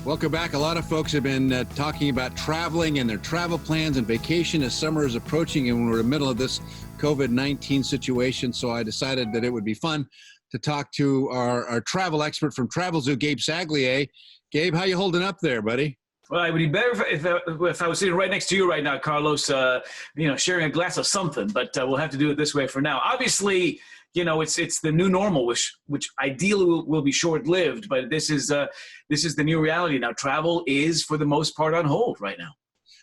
Welcome back. A lot of folks have been talking about traveling and their travel plans and vacation as summer is approaching, and we're in the middle of this COVID-19 situation. So I decided that it would be fun to talk to our travel expert from Travel Zoo, Gabe Saglie. Gabe, how you holding up there, buddy? Well, it would be better if I was sitting right next to you right now, Carlos, sharing a glass of something, but we'll have to do it this way for now. Obviously, it's the new normal, which ideally will be short-lived, but this is the new reality now. Travel is, for the most part, on hold right now.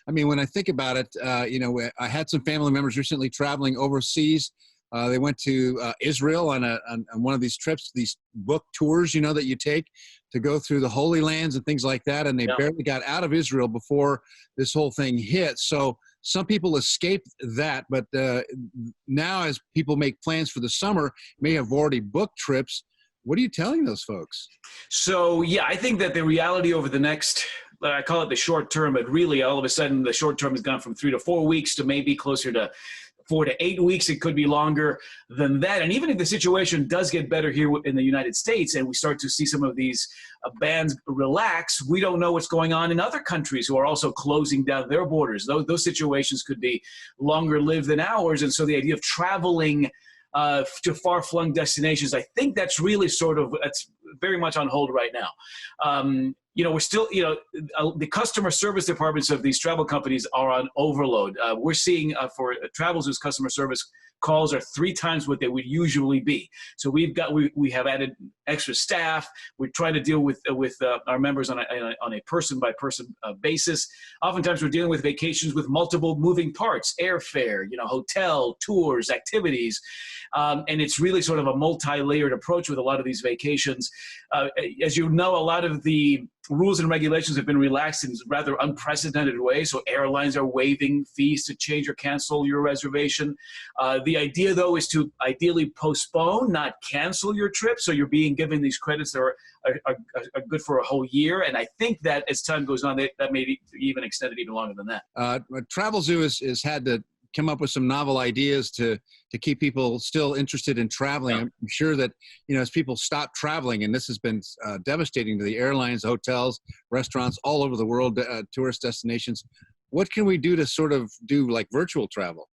I mean, when I think about it, I had some family members recently traveling overseas. They went to Israel on one of these trips, these book tours, that you take to go through the Holy Lands and things like that. And they barely got out of Israel before this whole thing hit. So some people escaped that. But now as people make plans for the summer, may have already booked trips. What are you telling those folks? So, yeah, I think that the reality over the next, I call it the short term, but really all of a sudden the short term has gone from 3 to 4 weeks to maybe closer to 4 to 8 weeks. It could be longer than that. And even if the situation does get better here in the United States and we start to see some of these bans relax, we don't know what's going on in other countries who are also closing down their borders. Those situations could be longer lived than ours. And so the idea of traveling to far-flung destinations, I think that's really that's very much on hold right now. We're still, the customer service departments of these travel companies are on overload. We're seeing for Travel Zoo's customer service calls are 3 times what they would usually be. So we have added extra staff. We're trying to deal with our members on a person-by-person basis. Oftentimes we're dealing with vacations with multiple moving parts: airfare, hotel, tours, activities. And it's really sort of a multi-layered approach with a lot of these vacations. As you know, a lot of the rules and regulations have been relaxed in rather unprecedented ways. So airlines are waiving fees to change or cancel your reservation. The idea, though, is to ideally postpone, not cancel your trip. So you're being given these credits that are good for a whole year. And I think that as time goes on, that may be even extended even longer than that. Travel Zoo has had to come up with some novel ideas to keep people still interested in traveling. Yeah. I'm sure that, as people stop traveling, and this has been devastating to the airlines, hotels, restaurants all over the world, tourist destinations, what can we do to sort of do like virtual travel?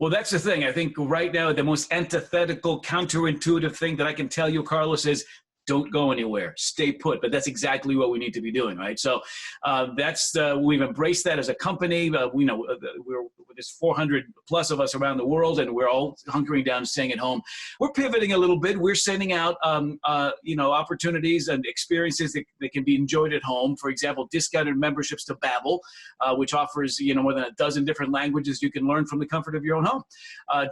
Well, that's the thing. I think right now the most antithetical, counterintuitive thing that I can tell you, Carlos, is don't go anywhere. Stay put. But that's exactly what we need to be doing, right? So we've embraced that as a company. There's 400 plus of us around the world, and we're all hunkering down, staying at home. We're pivoting a little bit. We're sending out, opportunities and experiences that can be enjoyed at home. For example, discounted memberships to Babbel, which offers, more than a dozen different languages you can learn from the comfort of your own home.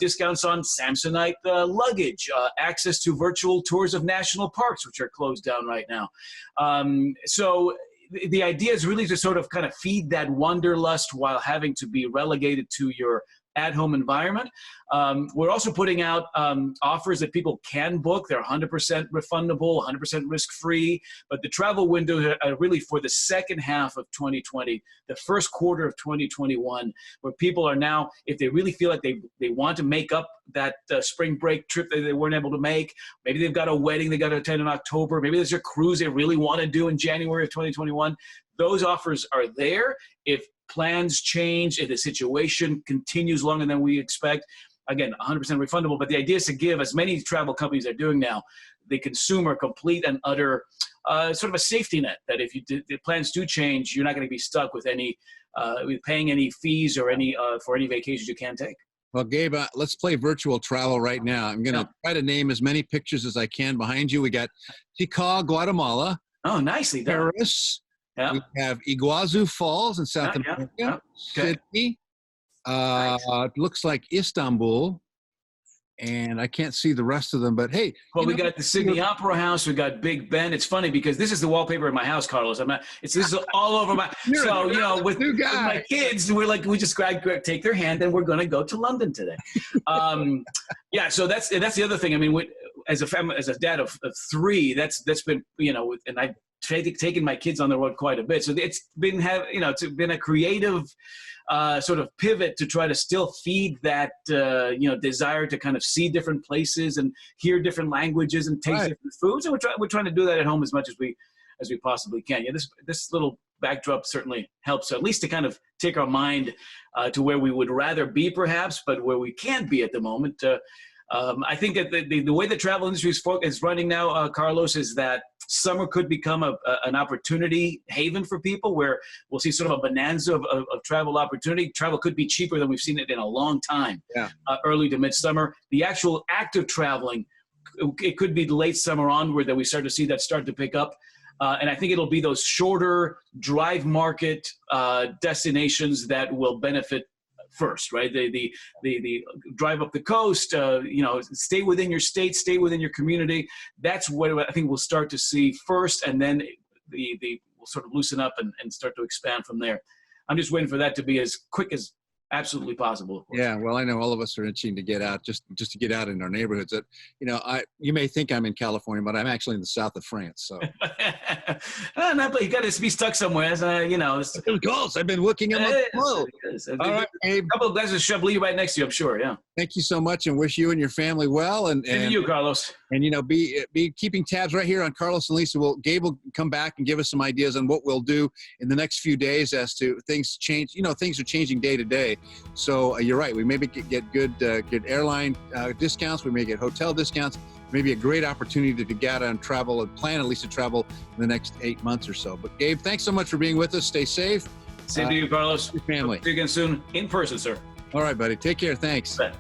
Discounts on Samsonite luggage, access to virtual tours of national parks, which are closed down right now. So the idea is really to sort of kind of feed that wanderlust while having to be relegated to your at-home environment. We're also putting out offers that people can book. They're 100% refundable, 100% risk-free. But the travel window are really for the second half of 2020, the first quarter of 2021, where people are now, if they really feel like they want to make up that spring break trip that they weren't able to make, maybe they've got a wedding they got to attend in October, maybe there's a cruise they really want to do in January of 2021, those offers are there. If plans change, if the situation continues longer than we expect, again, 100% refundable. But the idea is to give, as many travel companies are doing now, the consumer complete and utter sort of a safety net, that if the plans do change, you're not going to be stuck with paying any fees or for any vacations you can take. Well, Gabe, let's play virtual travel right now. I'm going to try to name as many pictures as I can. Behind you, we got Tikal, Guatemala. Oh, nicely done. Paris. Yeah. We have Iguazu Falls in South America. Yeah. Okay. Sydney. Nice. It looks like Istanbul. And I can't see the rest of them, but hey. Well, we got the Sydney Opera House. We got Big Ben. It's funny because this is the wallpaper in my house, Carlos. This is all over my. So with my kids, we just take their hand and we're going to go to London today. So that's the other thing. I mean, as a dad of 3, that's been and I've taken my kids on the road quite a bit. So it's been a creative sort of pivot to try to still feed that desire to kind of see different places and hear different languages and taste different foods. And we're trying to do that at home as much as as we possibly can. Yeah, this little backdrop certainly helps, at least to kind of take our mind to where we would rather be, perhaps, but where we can't be at the moment. I think that the way the travel industry is running now, Carlos, is that summer could become an opportunity haven for people, where we'll see sort of a bonanza of travel opportunity. Travel could be cheaper than we've seen it in a long time, early to midsummer. The actual act of traveling, it could be late summer onward that we start to see that start to pick up. And I think it'll be those shorter drive market destinations that will benefit first, right? The drive up the coast, stay within your state, stay within your community. That's what I think we'll start to see first, and then we'll sort of loosen up and start to expand from there. I'm just waiting for that to be as quick as absolutely possible, of course. Yeah, well, I know all of us are itching to get out, just to get out in our neighborhoods. You may think I'm in California, but I'm actually in the south of France. So, but you got to be stuck somewhere. It was close. I've been looking at my phone. All right, Gabe. A couple of guys with Chablis right next to you, I'm sure. Yeah. Thank you so much, and wish you and your family well. And you, Carlos. And be keeping tabs right here on Carlos and Lisa. Gabe will come back and give us some ideas on what we'll do in the next few days as to things change. Things are changing day to day. So you're right. We maybe get good airline discounts. We may get hotel discounts. Maybe a great opportunity to get out and travel and plan at least to travel in the next 8 months or so. But Gabe, thanks so much for being with us. Stay safe. Same to you, Carlos. Your family. See you again soon in person, sir. All right, buddy. Take care. Thanks. Bet.